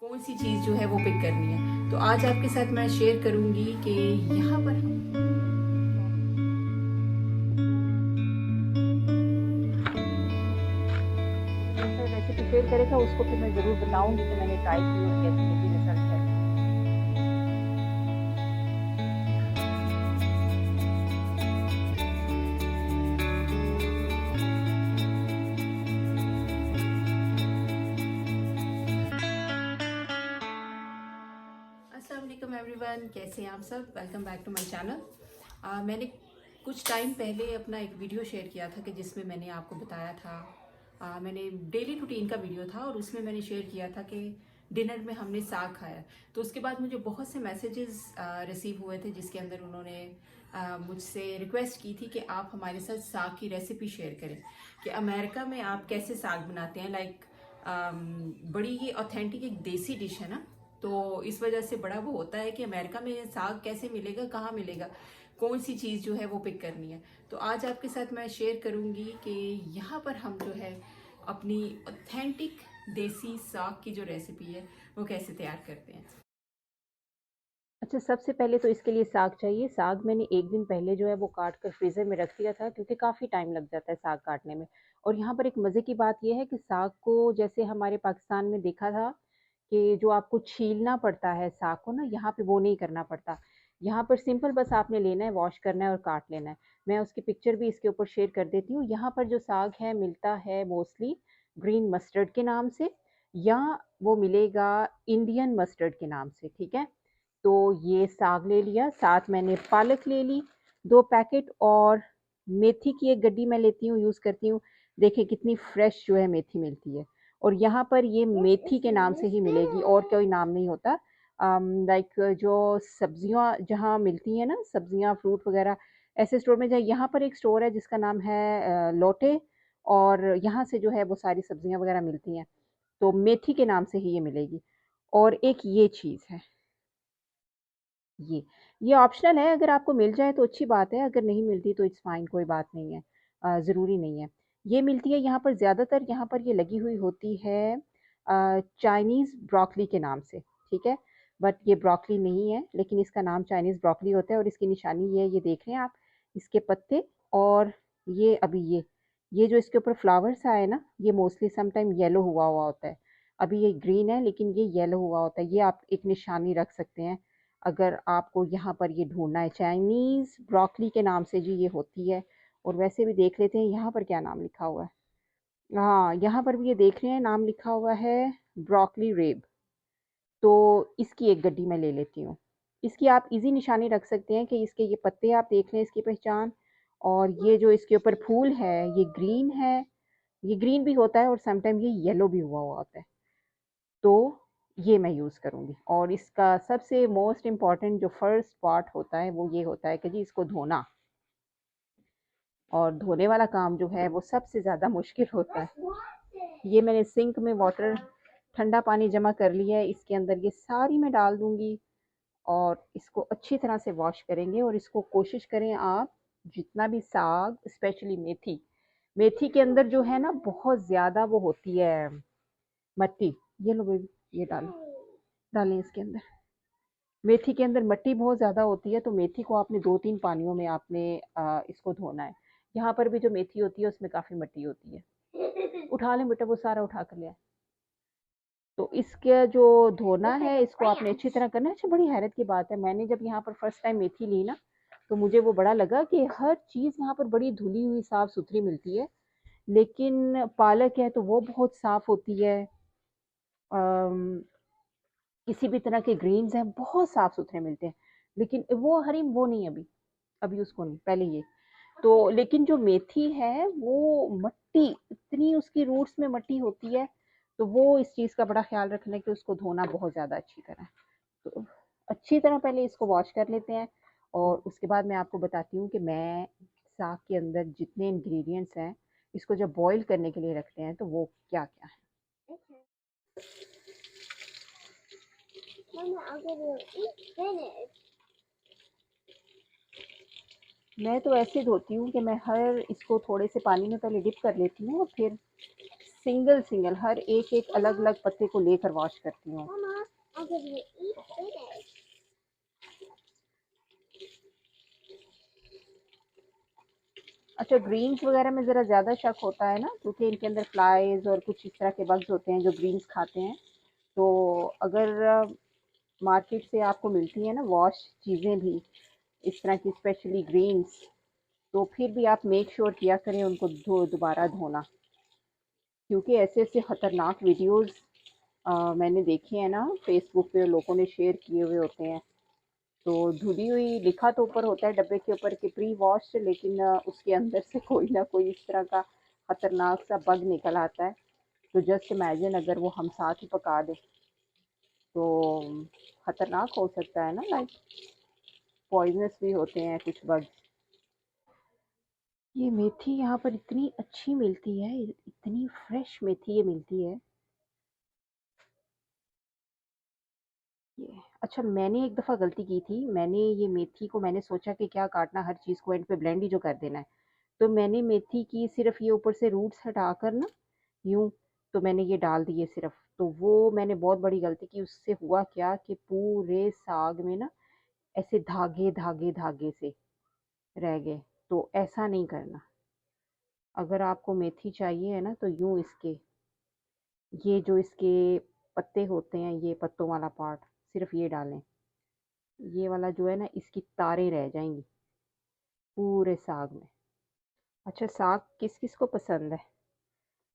कौन सी चीज़ जो है वो पिक करनी है। तो आज आपके साथ मैं शेयर करूंगी कि यहाँ पर हम जैसे रेसिपी शेयर करेगा उसको फिर मैं ज़रूर बताऊंगी कि मैंने ट्राई की और कैसी मुझे रिजल्ट है। अस्सलाम वालेकुम एवरीवन, कैसे हैं आप सब। Welcome back to my channel. मैंने कुछ टाइम पहले अपना एक वीडियो शेयर किया था कि जिसमें मैंने आपको बताया था, मैंने डेली रूटीन का वीडियो था और उसमें मैंने शेयर किया था कि डिनर में हमने साग खाया। तो उसके बाद मुझे बहुत से मैसेजेस रिसीव हुए थे जिसके अंदर उन्होंने मुझसे रिक्वेस्ट की थी कि आप हमारे साथ साग की रेसिपी शेयर करें कि अमेरिका में आप कैसे साग बनाते हैं। लाइक बड़ी ही ऑथेंटिक एक देसी डिश है ना, तो इस वजह से बड़ा वो होता है कि अमेरिका में साग कैसे मिलेगा, कहाँ मिलेगा, कौन सी चीज़ जो है वो पिक करनी है। तो आज आपके साथ मैं शेयर करूंगी कि यहाँ पर हम जो है अपनी ऑथेंटिक देसी साग की जो रेसिपी है वो कैसे तैयार करते हैं। अच्छा, सबसे पहले तो इसके लिए साग चाहिए। साग मैंने एक दिन पहले जो है वो काट कर फ्रीज़र में रख दिया था क्योंकि काफ़ी टाइम लग जाता है साग काटने में। और यहाँ पर एक मज़े की बात ये है कि साग को जैसे हमारे पाकिस्तान में देखा था कि जो आपको छीलना पड़ता है साग को ना, यहाँ पे वो नहीं करना पड़ता। यहाँ पर सिंपल बस आपने लेना है, वॉश करना है और काट लेना है। मैं उसकी पिक्चर भी इसके ऊपर शेयर कर देती हूँ। यहाँ पर जो साग है मिलता है मोस्टली ग्रीन मस्टर्ड के नाम से, या वो मिलेगा इंडियन मस्टर्ड के नाम से, ठीक है। तो ये साग ले लिया, साथ मैंने पालक ले ली 2 पैकेट, और मेथी की एक गड्डी मैं लेती हूँ, यूज़ करती हूँ। देखिए कितनी फ्रेश जो है मेथी मिलती है, और यहाँ पर ये मेथी के नाम से ही मिलेगी और कोई नाम नहीं होता। लाइक जो सब्जियाँ जहाँ मिलती हैं ना, सब्जियाँ फ्रूट वगैरह, ऐसे स्टोर में जाए। यहाँ पर एक स्टोर है जिसका नाम है लोटे, और यहाँ से जो है वो सारी सब्जियाँ वगैरह मिलती हैं। तो मेथी के नाम से ही ये मिलेगी। और एक ये चीज़ है, ये ये ऑप्शनल है, अगर आपको मिल जाए तो अच्छी बात है, अगर नहीं मिलती तो इट्स फाइन, कोई बात नहीं है, ज़रूरी नहीं है। ये मिलती है यहाँ पर ज़्यादातर, यहाँ पर ये लगी हुई होती है चाइनीज़ ब्रोकली के नाम से, ठीक है। बट ये ब्रोकली नहीं है, लेकिन इसका नाम चाइनीज़ ब्रोकली होता है, और इसकी निशानी ये है, ये देख रहे हैं आप, इसके पत्ते। और ये अभी ये जो इसके ऊपर फ्लावर्स आए ना, ये मोस्टली सम टाइम येलो हुआ हुआ होता है। अभी ये ग्रीन है लेकिन ये येलो हुआ होता है, ये आप एक निशानी रख सकते हैं अगर आपको यहाँ पर ये ढूँढना है। चाइनीज़ ब्रोकली के नाम से जी ये होती है। और वैसे भी देख लेते हैं यहाँ पर क्या नाम लिखा हुआ है। हाँ, यहाँ पर भी ये देख रहे हैं, नाम लिखा हुआ है ब्रोकली रेब। तो इसकी एक गड्डी मैं ले लेती हूँ। इसकी आप इजी निशानी रख सकते हैं कि इसके ये पत्ते आप देख लें, इसकी पहचान। और ये जो इसके ऊपर फूल है ये ग्रीन है, ये ग्रीन भी होता है और समटाइम ये येलो भी हुआ हुआ होता है। तो ये मैं यूज़ करूँगी। और इसका सबसे मोस्ट इम्पॉर्टेंट जो फर्स्ट पार्ट होता है वो ये होता है कि जी इसको धोना, और धोने वाला काम जो है वो सबसे ज़्यादा मुश्किल होता है। ये मैंने सिंक में वाटर, ठंडा पानी जमा कर लिया है, इसके अंदर ये सारी मैं डाल दूँगी और इसको अच्छी तरह से वॉश करेंगे। और इसको कोशिश करें आप, जितना भी साग, स्पेशली मेथी, मेथी के अंदर जो है ना बहुत ज़्यादा वो होती है मट्टी। ये लो बेबी, ये डालो, डालें इसके अंदर। मेथी के अंदर मिट्टी बहुत ज़्यादा होती है, तो मेथी को आपने 2-3 पानियों में आपने इसको धोना है। यहाँ पर भी जो मेथी होती है उसमें काफ़ी मिट्टी होती है। उठा लें बेटा, वो सारा उठा कर ले आए। तो इसका जो धोना है इसको आपने अच्छी तरह करना है। अच्छा, बड़ी हैरत की बात है, मैंने जब यहाँ पर फर्स्ट टाइम मेथी ली ना, तो मुझे वो बड़ा लगा कि हर चीज़ यहाँ पर बड़ी धुली हुई साफ़ सुथरी मिलती है। लेकिन पालक है तो वो बहुत साफ़ होती है। किसी भी तरह के ग्रीन्स हैं बहुत साफ सुथरे मिलते हैं। लेकिन वो हरी वो नहीं, अभी अभी उसको नहीं, पहले ये। तो लेकिन जो मेथी है वो मट्टी, इतनी उसकी रूट्स में मट्टी होती है। तो वो इस चीज़ का बड़ा ख्याल रखना है कि उसको धोना बहुत ज़्यादा अच्छी तरह। तो अच्छी तरह पहले इसको वॉश कर लेते हैं, और उसके बाद मैं आपको बताती हूँ कि मैं साग के अंदर जितने इंग्रेडिएंट्स हैं, इसको जब बॉईल करने के लिए रखते हैं तो वो क्या क्या है। मैं तो ऐसे धोती हूँ कि मैं हर इसको थोड़े से पानी में पहले डिप कर लेती हूँ, और फिर सिंगल सिंगल हर एक एक अलग अलग पत्ते को लेकर वॉश करती हूँ। अच्छा, ग्रीन्स वगैरह में ज़रा ज़्यादा शक होता है ना, क्योंकि इनके अंदर फ्लाइज और कुछ इस तरह के बग्स होते हैं जो ग्रीन्स खाते हैं। तो अगर मार्केट से आपको मिलती है ना वॉश चीज़ें भी इस तरह की, स्पेशली ग्रीन्स, तो फिर भी आप मेक श्योर किया करें उनको दोबारा धोना, क्योंकि ऐसे ऐसे ख़तरनाक वीडियोस मैंने देखे हैं ना फेसबुक पे, लोगों ने शेयर किए हुए होते हैं। तो धुली हुई लिखा तो ऊपर होता है डब्बे के ऊपर कि प्री वॉश, लेकिन उसके अंदर से कोई ना कोई इस तरह का ख़तरनाक सा बग निकल आता है। तो जस्ट इमेजिन अगर वो हम साथ ही पका दें तो ख़तरनाक हो सकता है ना, लाइक पॉइजनस भी होते हैं कुछ बग। ये मेथी यहाँ पर इतनी अच्छी मिलती है, इतनी फ्रेश मेथी ये मिलती है। ये अच्छा, मैंने एक दफ़ा गलती की थी। मैंने ये मेथी को मैंने सोचा कि क्या काटना, हर चीज़ को एंड पे ब्लेंड ही जो कर देना है। तो मैंने मेथी की सिर्फ़ ये ऊपर से रूट्स हटाकर ना यूँ, तो मैंने ये डाल दिए सिर्फ़। तो वो मैंने बहुत बड़ी गलती की। उससे हुआ क्या कि पूरे साग में ना ऐसे धागे धागे धागे से रह गए। तो ऐसा नहीं करना। अगर आपको मेथी चाहिए है ना तो यूँ इसके, ये जो इसके पत्ते होते हैं, ये पत्तों वाला पार्ट सिर्फ़ ये डालें। ये वाला जो है ना, इसकी तारें रह जाएंगी पूरे साग में। अच्छा, साग किस किस को पसंद है?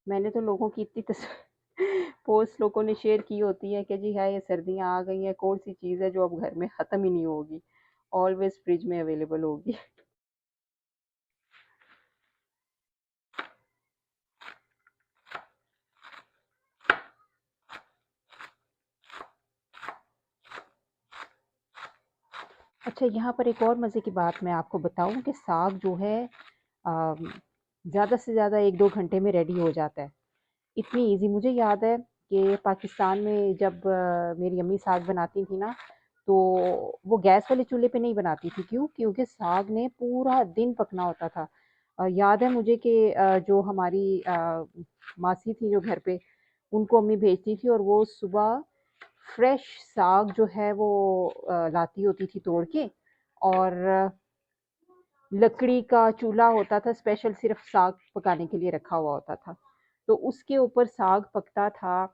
मैंने तो लोगों की इतनी पोस्ट लोगों ने शेयर की होती है कि जी हाँ, ये सर्दियाँ आ गई हैं, कौन सी चीज़ है जो अब घर में ख़त्म ही नहीं होगी, ऑलवेज फ्रिज में अवेलेबल होगी। अच्छा, यहाँ पर एक और मज़े की बात मैं आपको बताऊँ कि साग जो है ज़्यादा से ज़्यादा 1-2 घंटे में रेडी हो जाता है। इतनी ईज़ी। मुझे याद है कि पाकिस्तान में जब मेरी अम्मी साग बनाती थी ना, तो वो गैस वाले चूल्हे पे नहीं बनाती थी। क्यों? क्योंकि साग ने पूरा दिन पकना होता था। याद है मुझे कि जो हमारी मासी थी जो घर पे, उनको अम्मी भेजती थी और वो सुबह फ्रेश साग जो है वो लाती होती थी तोड़ के, और लकड़ी का चूल्हा होता था स्पेशल, सिर्फ साग पकाने के लिए रखा हुआ होता था। तो उसके ऊपर साग पकता था।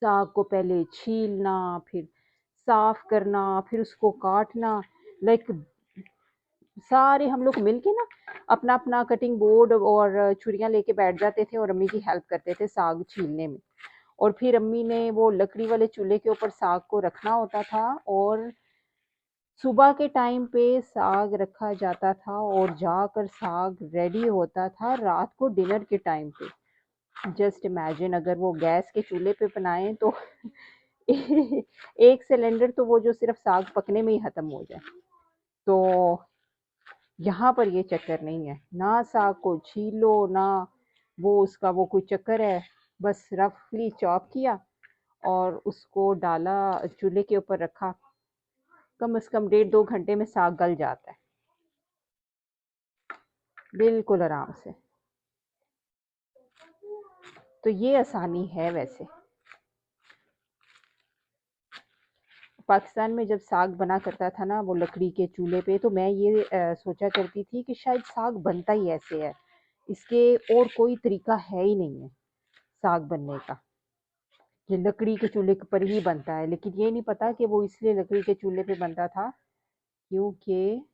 साग को पहले छीलना, फिर साफ करना, फिर उसको काटना, लाइक सारे हम लोग मिलके ना अपना अपना कटिंग बोर्ड और छुरियां लेके बैठ जाते थे और अम्मी की हेल्प करते थे साग छीलने में। और फिर अम्मी ने वो लकड़ी वाले चूल्हे के ऊपर साग को रखना होता था, और सुबह के टाइम पे साग रखा जाता था और जाकर साग रेडी होता था रात को डिनर के टाइम पे। जस्ट इमेजिन अगर वो गैस के चूल्हे पे बनाएं तो एक सिलेंडर तो वो जो सिर्फ साग पकने में ही खत्म हो जाए। तो यहाँ पर ये चक्कर नहीं है, ना साग को छीलो ना वो उसका वो कोई चक्कर है। बस रफली चॉप किया और उसको डाला, चूल्हे के ऊपर रखा, कम से कम 1.5-2 घंटे में साग गल जाता है बिल्कुल आराम से। तो ये आसानी है। वैसे पाकिस्तान में जब साग बना करता था ना वो लकड़ी के चूल्हे पे, तो मैं ये सोचा करती थी कि शायद साग बनता ही ऐसे है, इसके और कोई तरीका है ही नहीं है साग बनने का, ये लकड़ी के चूल्हे पर ही बनता है। लेकिन ये नहीं पता कि वो इसलिए लकड़ी के चूल्हे पे बनता था क्योंकि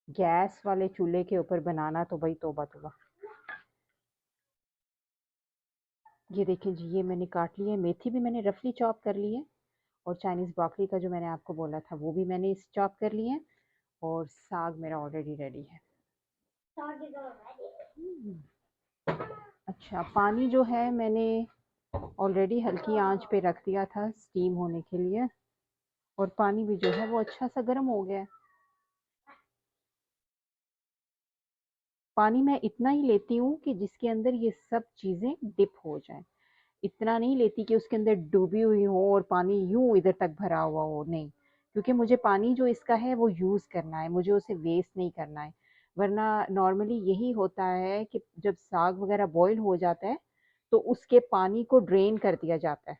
गैस वाले चूल्हे के ऊपर बनाना तो भाई तौबा तौबा। ये देखें जी, ये मैंने काट लिया है। मेथी भी मैंने रफली चॉप कर ली है, और चाइनीज़ ब्रोकली का जो मैंने आपको बोला था वो भी मैंने इस चॉप कर लिए हैं, और साग मेरा ऑलरेडी रेडी है। हम्म, अच्छा, पानी जो है मैंने ऑलरेडी हल्की आंच पे रख दिया था स्टीम होने के लिए, और पानी भी जो है वो अच्छा सा गर्म हो गया है। पानी मैं इतना ही लेती हूँ कि जिसके अंदर ये सब चीज़ें डिप हो जाएं। इतना नहीं लेती कि उसके अंदर डूबी हुई हो और पानी यूं इधर तक भरा हुआ हो, नहीं। क्योंकि मुझे पानी जो इसका है वो यूज़ करना है, मुझे उसे वेस्ट नहीं करना है। वरना नॉर्मली यही होता है कि जब साग वगैरह बॉईल हो जाता है तो उसके पानी को ड्रेन कर दिया जाता है।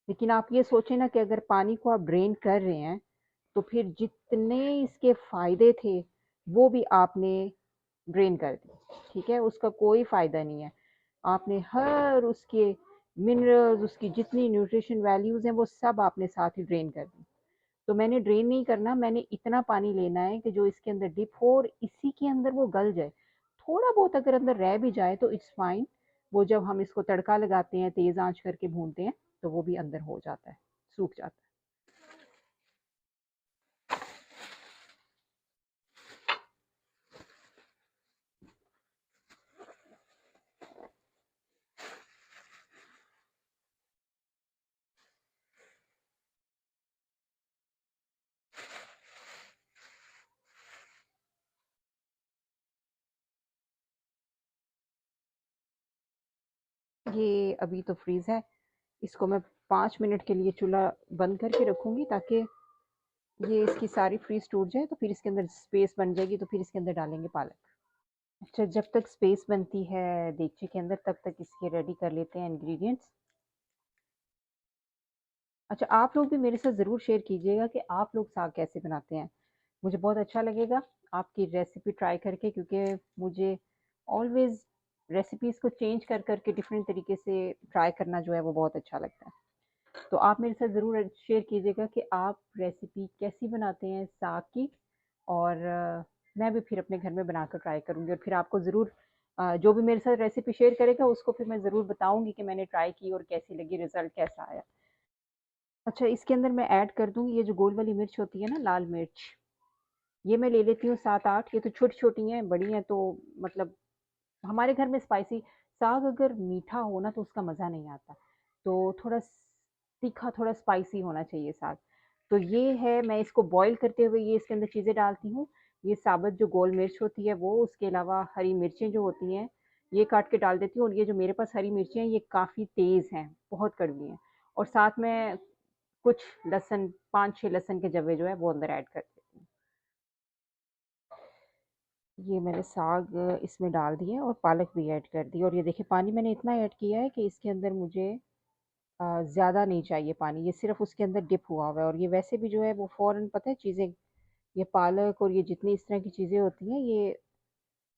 लेकिन आप ये सोचें ना कि अगर पानी को आप ड्रेन कर रहे हैं, तो फिर जितने इसके फ़ायदे थे, वो भी आपने ड्रेन कर दिए, ठीक है? उसका कोई फ़ायदा नहीं है। आपने हर उसके मिनरल्स, उसकी जितनी न्यूट्रिशन वैल्यूज़ हैं, वो सब आपने साथ ही ड्रेन कर दी। तो मैंने ड्रेन नहीं करना, मैंने इतना पानी लेना है कि जो इसके अंदर डिप हो और इसी के अंदर वो गल जाए। थोड़ा बहुत अगर अंदर रह भी जाए तो इट्स फाइन। वो जब हम इसको तड़का लगाते हैं, तेज़ आंच करके भूनते हैं, तो वो भी अंदर हो जाता है, सूख जाता है। ये अभी तो फ्रीज़ है। इसको मैं 5 मिनट के लिए चूल्हा बंद करके रखूँगी, ताकि ये इसकी सारी फ्रीज़ टूट जाए, तो फिर इसके अंदर स्पेस बन जाएगी, तो फिर इसके अंदर डालेंगे पालक। अच्छा, जब तक स्पेस बनती है देगचे के अंदर, तब तक इसके रेडी कर लेते हैं इंग्रेडिएंट्स। अच्छा, आप लोग भी मेरे साथ ज़रूर शेयर कीजिएगा कि आप लोग साग कैसे बनाते हैं। मुझे बहुत अच्छा लगेगा आपकी रेसिपी ट्राई करके, क्योंकि मुझे ऑलवेज़ रेसिपीज़ को चेंज कर कर के डिफरेंट तरीके से ट्राई करना जो है वो बहुत अच्छा लगता है। तो आप मेरे साथ ज़रूर शेयर कीजिएगा कि आप रेसिपी कैसी बनाते हैं साग की, और मैं भी फिर अपने घर में बनाकर ट्राई करूँगी, और फिर आपको ज़रूर जो भी मेरे साथ रेसिपी शेयर करेगा उसको फिर मैं ज़रूर बताऊँगी कि मैंने ट्राई की और कैसी लगी, रिज़ल्ट कैसा आया। अच्छा, इसके अंदर मैं ऐड कर दूँगी ये जो गोल वाली मिर्च होती है ना, लाल मिर्च, ये मैं ले लेती हूँ 7-8। ये तो छोटी-छोटी हैं, बड़ी हैं तो मतलब हमारे घर में स्पाइसी साग अगर मीठा हो ना तो उसका मज़ा नहीं आता। तो थोड़ा तीखा, थोड़ा स्पाइसी होना चाहिए साग। तो ये है, मैं इसको बॉयल करते हुए ये इसके अंदर चीज़ें डालती हूँ। ये साबुत जो गोल मिर्च होती है वो, उसके अलावा हरी मिर्चें जो होती हैं, ये काट के डाल देती हूँ, और ये जो मेरे पास हरी मिर्चें हैं ये काफ़ी तेज़ हैं, बहुत कड़वी हैं। और साथ में कुछ लहसुन, 5-6 लहसुन के जवे जो है वो अंदर ऐड कर देती हूँ। ये मैंने साग इसमें डाल दिए और पालक भी ऐड कर दी, और ये देखिए पानी मैंने इतना ऐड किया है कि इसके अंदर मुझे ज़्यादा नहीं चाहिए पानी, ये सिर्फ़ उसके अंदर डिप हुआ हुआ है। और ये वैसे भी जो है वो फ़ौरन, पता है चीज़ें, ये पालक और ये जितनी इस तरह की चीज़ें होती हैं, ये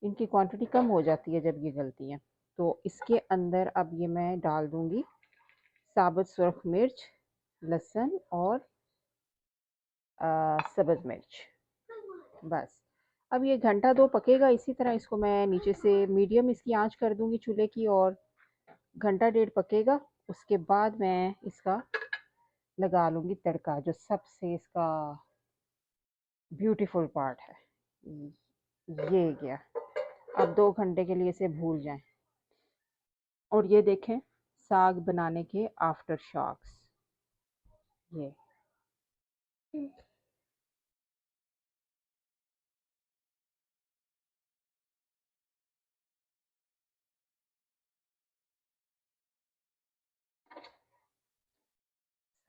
इनकी क्वांटिटी कम हो जाती है जब ये गलती हैं। तो इसके अंदर अब ये मैं डाल दूँगी साबुत सुरख मिर्च, लहसुन और सब्ज़ मिर्च, बस। अब ये घंटा 2 पकेगा इसी तरह, इसको मैं नीचे से मीडियम इसकी आँच कर दूँगी चूल्हे की, और घंटा डेढ़ पकेगा। उसके बाद मैं इसका लगा लूँगी तड़का, जो सबसे इसका ब्यूटीफुल पार्ट है। ये गया। अब 2 घंटे के लिए इसे भूल जाएँ, और ये देखें साग बनाने के आफ्टर शॉक्स, ये।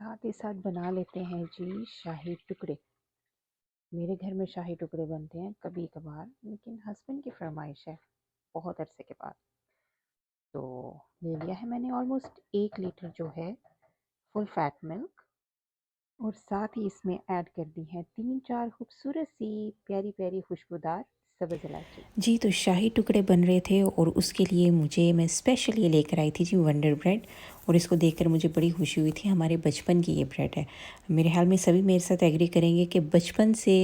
साथ ही साथ बना लेते हैं जी शाही टुकड़े। मेरे घर में शाही टुकड़े बनते हैं कभी-कभार, लेकिन हस्बैंड की फ़रमाइश है बहुत अरसे के बाद। तो ले लिया है मैंने ऑलमोस्ट 1 लीटर जो है फुल फैट मिल्क, और साथ ही इसमें ऐड कर दी हैं 3-4 खूबसूरत सी प्यारी-प्यारी खुशबूदार सब्ज़ इलायची। जी, तो शाही टुकड़े बन रहे थे और उसके लिए मैं स्पेशल ये लेकर आई थी जी वंडर ब्रेड, और इसको देखकर मुझे बड़ी खुशी हुई थी। हमारे बचपन की ये ब्रेड है। मेरे ख़्याल में सभी मेरे साथ एग्री करेंगे कि बचपन से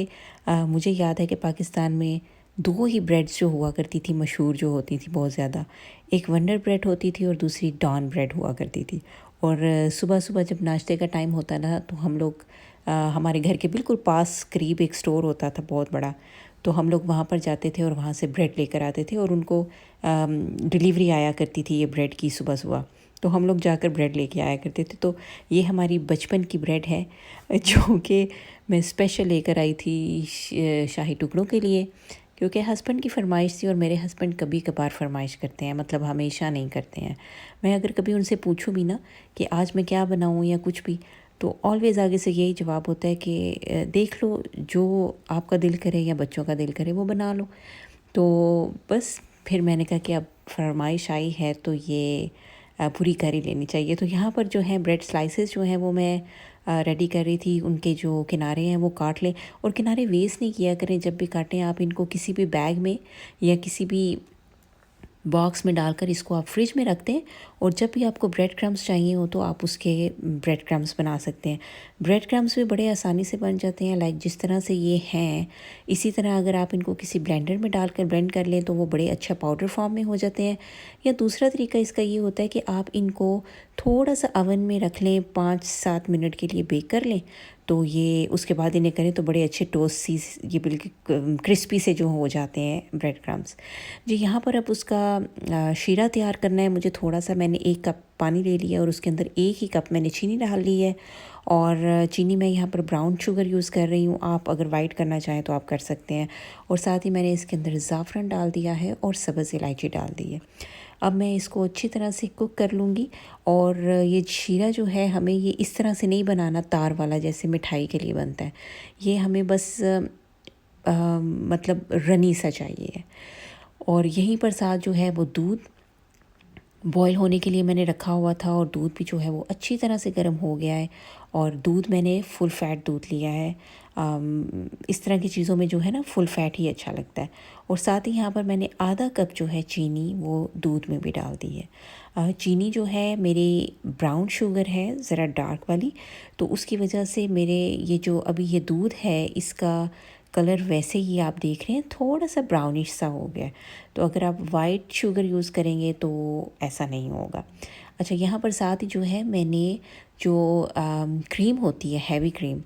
मुझे याद है कि पाकिस्तान में 2 ही ब्रेड्स जो हुआ करती थी, मशहूर जो होती थी बहुत ज़्यादा। एक वंडर ब्रेड होती थी और दूसरी डॉन ब्रेड हुआ करती थी। और सुबह-सुबह जब नाश्ते का टाइम होता ना, तो हम लोग हमारे घर के बिल्कुल पास करीब एक स्टोर होता था बहुत बड़ा, तो हम लोग वहाँ पर जाते थे और वहाँ से ब्रेड लेकर आते थे, और उनको डिलीवरी आया करती थी ये ब्रेड की सुबह-सुबह, तो हम लोग जाकर ब्रेड लेके आया करते थे। तो ये हमारी बचपन की ब्रेड है जो कि मैं स्पेशल लेकर आई थी शाही टुकड़ों के लिए, क्योंकि हस्बैंड की फ़रमाइश थी, और मेरे हस्बैंड कभी-कभार फ़रमाइश करते हैं, मतलब हमेशा नहीं करते हैं। मैं अगर कभी उनसे पूछूँ भी ना कि आज मैं क्या बनाऊँ या कुछ भी, तो ऑलवेज़ आगे से यही जवाब होता है कि देख लो, जो आपका दिल करे या बच्चों का दिल करे वो बना लो। तो बस फिर मैंने कहा कि अब फरमाइश आई है तो ये पूरी कर ही लेनी चाहिए। तो यहाँ पर जो है ब्रेड स्लाइसेस जो हैं वो मैं रेडी कर रही थी। उनके जो किनारे हैं वो काट लें, और किनारे वेस्ट नहीं किया करें। जब भी काटें आप इनको किसी भी बैग में या किसी भी बॉक्स में डालकर इसको आप फ्रिज में रख दें, और जब भी आपको ब्रेड क्रम्स चाहिए हो तो आप उसके ब्रेड क्रम्स बना सकते हैं। ब्रेड क्रम्स भी बड़े आसानी से बन जाते हैं, लाइक जिस तरह से ये हैं इसी तरह अगर आप इनको किसी ब्लेंडर में डालकर ब्लेंड कर लें तो वो बड़े अच्छा पाउडर फॉर्म में हो जाते हैं। या दूसरा तरीका इसका ये होता है कि आप इनको थोड़ा सा अवन में रख लें, 5-7 मिनट के लिए बेक कर लें, तो ये उसके बाद इन्हें करें तो बड़े अच्छे टोस्ट सी ये बिल्कुल क्रिस्पी से जो हो जाते हैं ब्रेड क्रम्स जी। यहाँ पर अब उसका शीरा तैयार करना है मुझे। थोड़ा सा मैंने 1 कप पानी ले लिया और उसके अंदर 1 ही कप मैंने चीनी डाल ली है, और चीनी मैं यहाँ पर ब्राउन शुगर यूज़ कर रही हूँ। आप अगर वाइट करना चाहें तो आप कर सकते हैं। और साथ ही मैंने इसके अंदर ज़ाफ़रान डाल दिया है और सब्ज़ इलायची डाल दी है। अब मैं इसको अच्छी तरह से कुक कर लूँगी। और ये शीरा जो है हमें ये इस तरह से नहीं बनाना तार वाला जैसे मिठाई के लिए बनता है। ये हमें बस मतलब रनी सा चाहिए। और यहीं पर साथ जो है वो दूध बॉईल होने के लिए मैंने रखा हुआ था, और दूध भी जो है वो अच्छी तरह से गर्म हो गया है। और दूध मैंने फुल फ़ैट दूध लिया है। इस तरह की चीज़ों में जो है ना फुल फ़ैट ही अच्छा लगता है। और साथ ही यहाँ पर मैंने आधा कप जो है चीनी वो दूध में भी डाल दी है। चीनी जो है मेरी ब्राउन शुगर है, ज़रा डार्क वाली, तो उसकी वजह से मेरे ये जो अभी ये दूध है इसका कलर वैसे ही आप देख रहे हैं थोड़ा सा ब्राउनिश सा हो गया है। तो अगर आप वाइट शुगर यूज़ करेंगे तो ऐसा नहीं होगा। अच्छा, यहाँ पर साथ ही जो है मैंने जो क्रीम होती है हैवी क्रीम,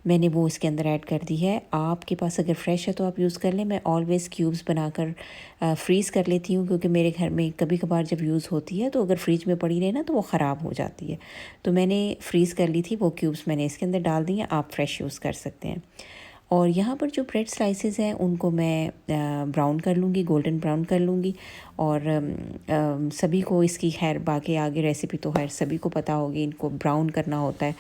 मैंने वो इसके अंदर ऐड कर दी है। आपके पास अगर फ्रेश है तो आप यूज़ कर लें। मैं ऑलवेज़ क्यूब्स बनाकर फ्रीज़ कर लेती हूँ, क्योंकि मेरे घर में कभी कभार जब यूज़ होती है तो अगर फ्रिज में पड़ी रहे ना तो वो ख़राब हो जाती है। तो मैंने फ्रीज़ कर ली थी, वो क्यूब्स मैंने इसके अंदर डाल दी हैं। आप फ्रेश यूज़ कर सकते हैं। और यहाँ पर जो ब्रेड स्लाइसेस हैं उनको मैं ब्राउन कर लूँगी, गोल्डन ब्राउन कर लूँगी। और सभी को इसकी खैर बाकी आगे रेसिपी तो खैर सभी को पता होगी, इनको ब्राउन करना होता है,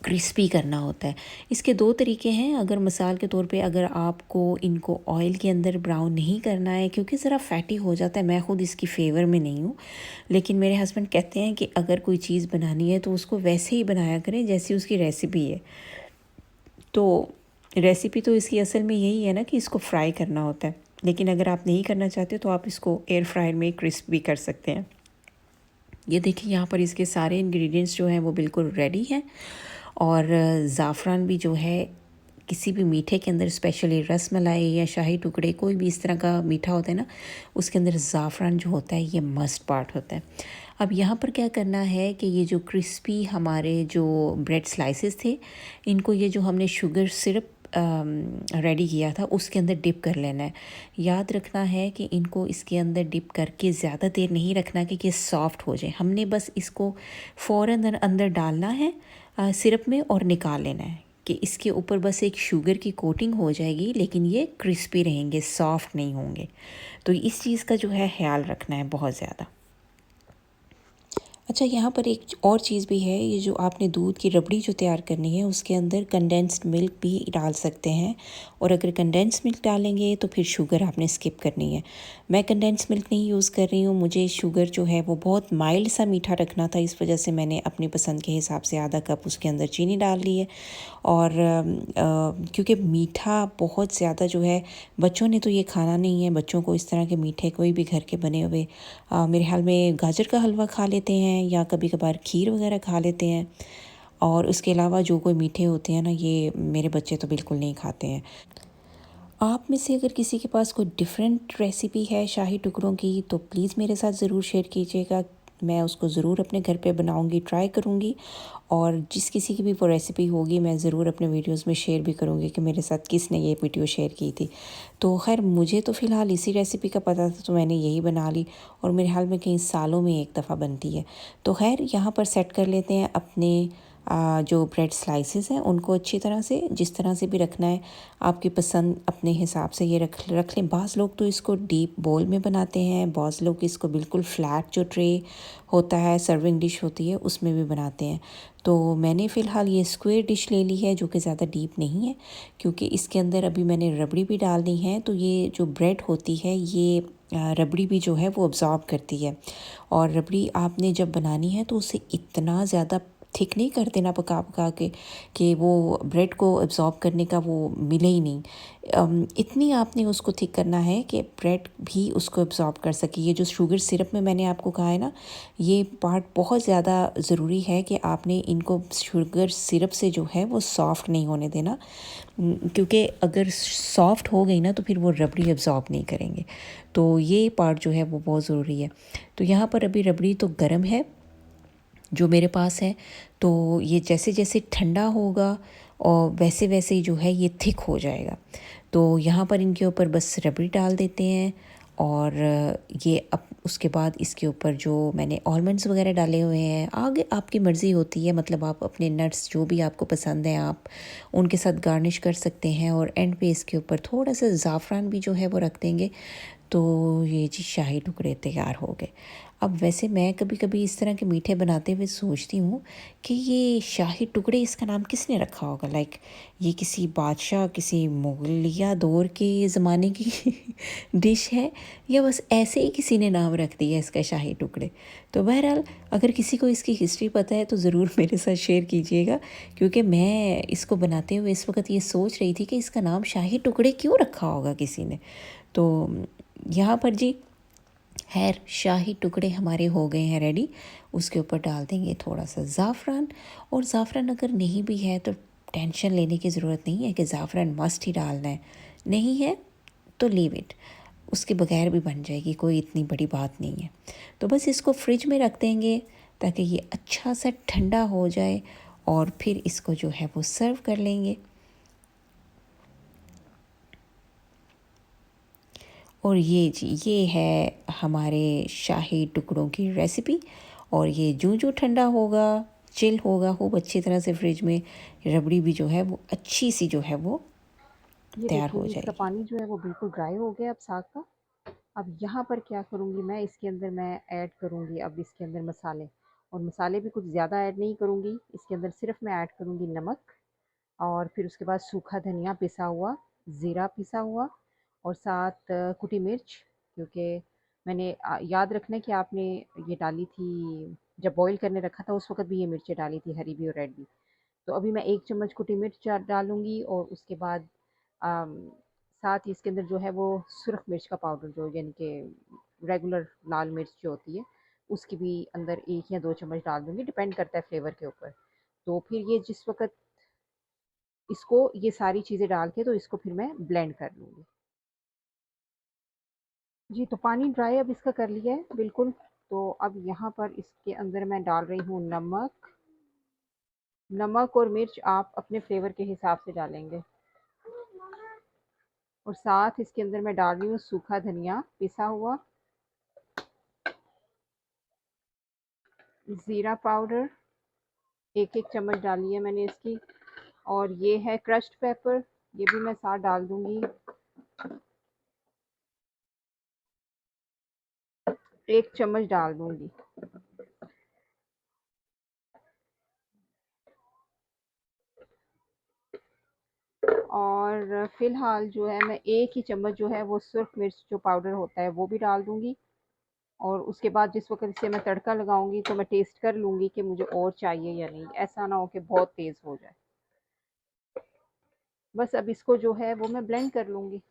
क्रिस्पी करना होता है। इसके 2 तरीके हैं। अगर मिसाल के तौर पे अगर आपको इनको ऑयल के अंदर ब्राउन नहीं करना है, क्योंकि ज़रा फैटी हो जाता है, मैं ख़ुद इसकी फ़ेवर में नहीं हूँ, लेकिन मेरे हस्बैंड कहते हैं कि अगर कोई चीज़ बनानी है तो उसको वैसे ही बनाया करें जैसी उसकी रेसिपी है। तो रेसिपी तो इसकी असल में यही है ना कि इसको फ्राई करना होता है, लेकिन अगर आप नहीं करना चाहते तो आप इसको एयर फ्रायर में क्रिस्प भी कर सकते हैं। ये देखिए यहाँ पर इसके सारे इंग्रेडिएंट्स जो हैं वो बिल्कुल रेडी हैं। और ज़ाफ़रान भी जो है किसी भी मीठे के अंदर, स्पेशली रस मलाई या शाही टुकड़े, कोई भी इस तरह का मीठा होता है ना, उसके अंदर ज़ाफ़रान जो होता है ये मस्ट पार्ट होता है। अब यहाँ पर क्या करना है कि ये जो क्रिस्पी हमारे जो ब्रेड स्लाइसेस थे, इनको ये जो हमने शुगर सिरप रेडी किया था उसके अंदर डिप कर लेना है। याद रखना है कि इनको इसके अंदर डिप करके ज़्यादा देर नहीं रखना कि ये सॉफ्ट हो जाए। हमने बस इसको फ़ौरन अंदर डालना है सिरप में और निकाल लेना है कि इसके ऊपर बस एक शुगर की कोटिंग हो जाएगी, लेकिन ये क्रिस्पी रहेंगे, सॉफ्ट नहीं होंगे। तो इस चीज़ का जो है ख्याल रखना है बहुत ज़्यादा। अच्छा, यहाँ पर एक और चीज़ भी है, ये जो आपने दूध की रबड़ी जो तैयार करनी है उसके अंदर कंडेंस्ड मिल्क भी डाल सकते हैं। और अगर कंडेंस्ड मिल्क डालेंगे तो फिर शुगर आपने स्किप करनी है। मैं कंडेंस्ड मिल्क नहीं यूज़ कर रही हूँ, मुझे शुगर जो है वो बहुत माइल्ड सा मीठा रखना था, इस वजह से मैंने अपनी पसंद के हिसाब से आधा कप उसके अंदर चीनी डाल ली है। और क्योंकि मीठा बहुत ज़्यादा जो है बच्चों ने तो ये खाना नहीं है, बच्चों को इस तरह के मीठे कोई भी घर के बने हुए मेरे ख्याल में गाजर का हलवा खा लेते हैं या कभी कभार खीर वगैरह खा लेते हैं। और उसके अलावा जो कोई मीठे होते हैं ना, ये मेरे बच्चे तो बिल्कुल नहीं खाते हैं। आप में से अगर किसी के पास कोई डिफरेंट रेसिपी है शाही टुकड़ों की तो प्लीज़ मेरे साथ ज़रूर शेयर कीजिएगा। मैं उसको ज़रूर अपने घर पे बनाऊंगी, ट्राई करूंगी। और जिस किसी की भी वो रेसिपी होगी मैं ज़रूर अपने वीडियोस में शेयर भी करूंगी कि मेरे साथ किसने ये वीडियो शेयर की थी। तो खैर मुझे तो फ़िलहाल इसी रेसिपी का पता था तो मैंने यही बना ली, और मेरे हाल में कई सालों में एक दफ़ा बनती है। तो खैर यहाँ पर सेट कर लेते हैं अपने जो ब्रेड स्लाइसेस हैं उनको अच्छी तरह से, जिस तरह से भी रखना है आपकी पसंद अपने हिसाब से ये रख लें। बाज़ लोग तो इसको डीप बोल में बनाते हैं, बाज़ लोग इसको बिल्कुल फ्लैट जो ट्रे होता है, सर्विंग डिश होती है, उसमें भी बनाते हैं। तो मैंने फ़िलहाल ये स्क्वायर डिश ले ली है जो कि ज़्यादा डीप नहीं है, क्योंकि इसके अंदर अभी मैंने रबड़ी भी डालनी है। तो ये जो ब्रेड होती है ये रबड़ी भी जो है वो अब्ज़ॉर्ब करती है। और रबड़ी आपने जब बनानी है तो उसे इतना ज़्यादा थिक नहीं कर देना पका पका के कि वो ब्रेड को अब्ज़ॉर्ब करने का वो मिले ही नहीं। इतनी आपने उसको थिक करना है कि ब्रेड भी उसको अब्ज़ॉर्ब कर सके। ये जो शुगर सिरप में मैंने आपको कहा है ना, ये पार्ट बहुत ज़्यादा ज़रूरी है कि आपने इनको शुगर सिरप से जो है वो सॉफ़्ट नहीं होने देना, क्योंकि अगर सॉफ़्ट हो गई ना तो फिर वो रबड़ी अब्ज़ॉर्ब नहीं करेंगे। तो ये पार्ट जो है वो बहुत ज़रूरी है। तो यहाँ पर अभी रबड़ी तो गर्म है जो मेरे पास है, तो ये जैसे जैसे ठंडा होगा और वैसे वैसे ही जो है ये थिक हो जाएगा। तो यहाँ पर इनके ऊपर बस रबड़ी डाल देते हैं। और ये अब उसके बाद इसके ऊपर जो मैंने आलमंड्स वगैरह डाले हुए हैं, आगे आपकी मर्ज़ी होती है, मतलब आप अपने नट्स जो भी आपको पसंद हैं आप उनके साथ गार्निश कर सकते हैं। और एंड पे इसके ऊपर थोड़ा सा ज़ाफ़रान भी जो है वो रख देंगे। तो ये जी शाही टुकड़े तैयार हो गए। अब वैसे मैं कभी कभी इस तरह के मीठे बनाते हुए सोचती हूँ कि ये शाही टुकड़े इसका नाम किसने रखा होगा। लाइक ये किसी बादशाह, किसी मुगलिया दौर के ज़माने की डिश है, या बस ऐसे ही किसी ने नाम रख दिया इसका शाही टुकड़े। तो बहरहाल अगर किसी को इसकी हिस्ट्री पता है तो ज़रूर मेरे साथ शेयर कीजिएगा, क्योंकि मैं इसको बनाते हुए इस वक्त ये सोच रही थी कि इसका नाम शाही टुकड़े क्यों रखा होगा किसी ने। तो यहाँ पर जी खैर शाही टुकड़े हमारे हो गए हैं रेडी। उसके ऊपर डाल देंगे थोड़ा सा ज़ाफ़रान। और ज़ाफ़रान अगर नहीं भी है तो टेंशन लेने की ज़रूरत नहीं है कि ज़ाफ़रान मस्ट ही डालना है, नहीं है तो लीव इट, उसके बगैर भी बन जाएगी, कोई इतनी बड़ी बात नहीं है। तो बस इसको फ्रिज में रख देंगे ताकि ये अच्छा सा ठंडा हो जाए और फिर इसको जो है वो सर्व कर लेंगे। और ये जी ये है हमारे शाही टुकड़ों की रेसिपी। और ये जूं जूं ठंडा होगा, चिल होगा खूब अच्छी तरह से फ्रिज में, रबड़ी भी जो है वो अच्छी सी जो है वो ये तैयार देखिए हो जी, इसका जाएगी। पानी जो है वो बिल्कुल ड्राई हो गया अब साग का। अब यहाँ पर क्या करूँगी मैं, इसके अंदर मैं ऐड करूँगी अब इसके अंदर मसाले। और मसाले भी कुछ ज़्यादा ऐड नहीं करूँगी, इसके अंदर सिर्फ मैं ऐड करूँगी नमक, और फिर उसके बाद सूखा धनिया पिसा हुआ, ज़ीरा पिसा हुआ, और साथ कुटी मिर्च, क्योंकि मैंने याद रखना है कि आपने ये डाली थी जब बॉईल करने रखा था, उस वक्त भी ये मिर्चें डाली थी, हरी भी और रेड भी। तो अभी मैं 1 चम्मच कुटी मिर्च डालूँगी, और उसके बाद अम, साथ ही इसके अंदर जो है वो सुरख मिर्च का पाउडर, जो यानी कि रेगुलर लाल मिर्च जो होती है, उसकी भी अंदर 1 या 2 चम्मच डाल दूँगी, डिपेंड करता है फ्लेवर के ऊपर। तो फिर ये जिस वक़्त इसको ये सारी चीज़ें डाल के तो इसको फिर मैं ब्लेंड कर लूँगी। जी, तो पानी ड्राई अब इसका कर लिया है बिल्कुल। तो अब यहाँ पर इसके अंदर मैं डाल रही हूँ नमक। नमक और मिर्च आप अपने फ्लेवर के हिसाब से डालेंगे। और साथ इसके अंदर मैं डाल रही हूँ सूखा धनिया पिसा हुआ, ज़ीरा पाउडर 1-1 चम्मच डाली है मैंने इसकी, और ये है क्रश्ड पेपर, ये भी मैं साथ डाल दूँगी, 1 चम्मच डाल दूँगी। और फ़िलहाल जो है मैं 1 ही चम्मच जो है वो सुर्ख मिर्च जो पाउडर होता है वो भी डाल दूँगी। और उसके बाद जिस वक़्त इसे मैं तड़का लगाऊँगी तो मैं टेस्ट कर लूँगी कि मुझे और चाहिए या नहीं, ऐसा ना हो कि बहुत तेज़ हो जाए। बस अब इसको जो है वो मैं ब्लेंड कर लूँगी।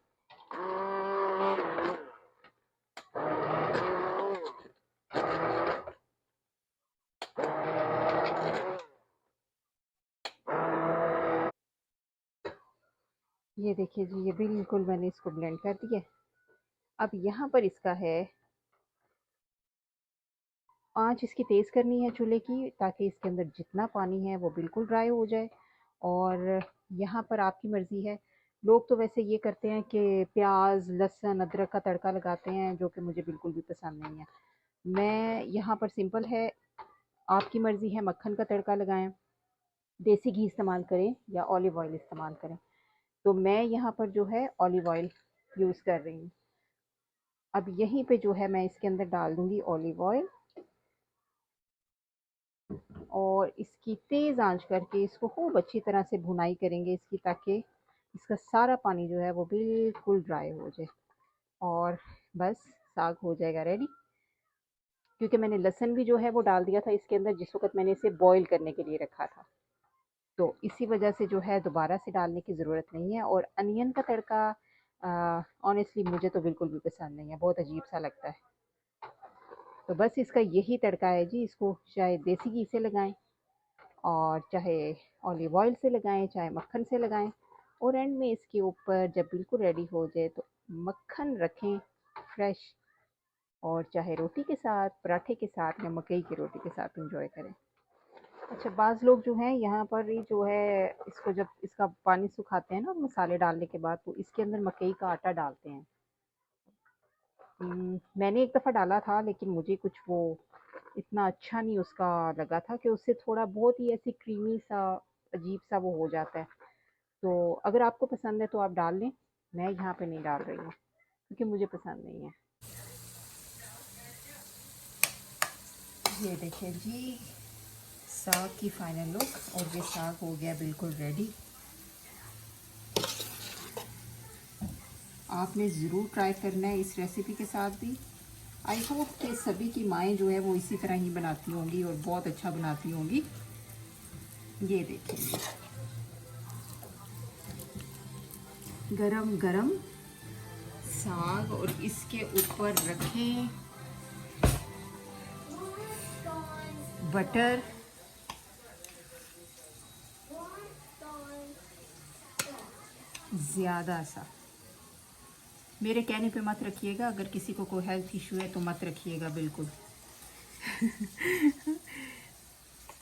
ये देखिए जी, ये बिल्कुल मैंने इसको ब्लेंड कर दिया है। अब यहाँ पर इसका है, आँच इसकी तेज़ करनी है चूल्हे की, ताकि इसके अंदर जितना पानी है वो बिल्कुल ड्राई हो जाए। और यहाँ पर आपकी मर्ज़ी है, लोग तो वैसे ये करते हैं कि प्याज, लहसुन, अदरक का तड़का लगाते हैं, जो कि मुझे बिल्कुल भी पसंद नहीं है। मैं यहाँ पर सिंपल है, आपकी मर्ज़ी है मक्खन का तड़का लगाएँ, देसी घी इस्तेमाल करें या ऑलिव ऑयल इस्तेमाल करें। तो मैं यहाँ पर जो है ऑलिव ऑयल यूज़ कर रही हूँ। अब यहीं पे जो है मैं इसके अंदर डाल दूँगी ऑलिव ऑयल, और इसकी तेज़ आंच करके इसको खूब अच्छी तरह से भुनाई करेंगे इसकी, ताकि इसका सारा पानी जो है वो बिल्कुल ड्राई हो जाए। और बस साग हो जाएगा रेडी। क्योंकि मैंने लहसुन भी जो है वो डाल दिया था इसके अंदर जिस वक़्त मैंने इसे बॉयल करने के लिए रखा था। तो इसी वजह से जो है दोबारा से डालने की ज़रूरत नहीं है। और अनियन का तड़का ऑनेस्टली मुझे तो बिल्कुल भी पसंद नहीं है, बहुत अजीब-सा लगता है। तो बस इसका यही तड़का है जी, इसको चाहे देसी घी से लगाएँ और चाहे ऑलिव ऑयल से लगाएँ, चाहे मक्खन से लगाएँ। और एंड में इसके ऊपर जब बिल्कुल रेडी हो जाए तो मक्खन रखें फ्रेश, और चाहे रोटी के साथ, पराठे के साथ या मकई की रोटी के साथ एंजॉय करें। अच्छा, बाज़ लोग जो हैं यहाँ पर ही जो है इसको जब इसका पानी सुखाते हैं ना मसाले डालने के बाद, तो इसके अंदर मकई का आटा डालते हैं। मैंने एक दफ़ा डाला था लेकिन मुझे कुछ वो इतना अच्छा नहीं उसका लगा था, कि उससे थोड़ा बहुत ही ऐसी क्रीमी सा अजीब सा वो हो जाता है। तो अगर आपको पसंद है तो आप डाल लें, मैं यहाँ पे नहीं डाल रही हूँ क्योंकि मुझे पसंद नहीं है। ये देखिए जी साग की फाइनल लुक, और ये साग हो गया बिल्कुल रेडी। आपने ज़रूर ट्राई करना है इस रेसिपी के साथ भी। आई होप कि सभी की माएँ जो है वो इसी तरह ही बनाती होंगी और बहुत अच्छा बनाती होंगी। ये देखिए गरम गरम साग, और इसके ऊपर रखें बटर, ज़्यादा सा। मेरे कहने पे मत रखिएगा, अगर किसी को कोई हेल्थ इशू है तो मत रखिएगा बिल्कुल।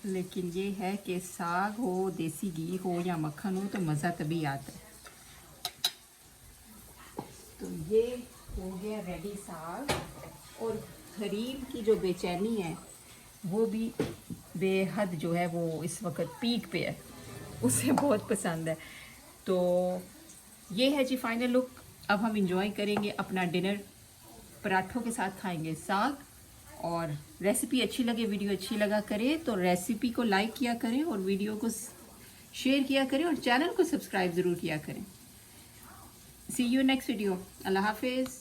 लेकिन ये है कि साग हो, देसी घी हो या मक्खन हो, तो मज़ा तभी आता है। तो ये हो गया रेडी साग, और हरीम की जो बेचैनी है वो भी बेहद जो है वो इस वक्त पीक पे है, उसे बहुत पसंद है। तो ये है जी फाइनल लुक। अब हम इंजॉय करेंगे अपना डिनर, पराठों के साथ खाएंगे साग। और रेसिपी अच्छी लगे, वीडियो अच्छी लगा करे तो रेसिपी को लाइक किया करें, और वीडियो को शेयर किया करें, और चैनल को सब्सक्राइब ज़रूर किया करें। सी यू नेक्स्ट वीडियो। अल्लाह हाफिज़।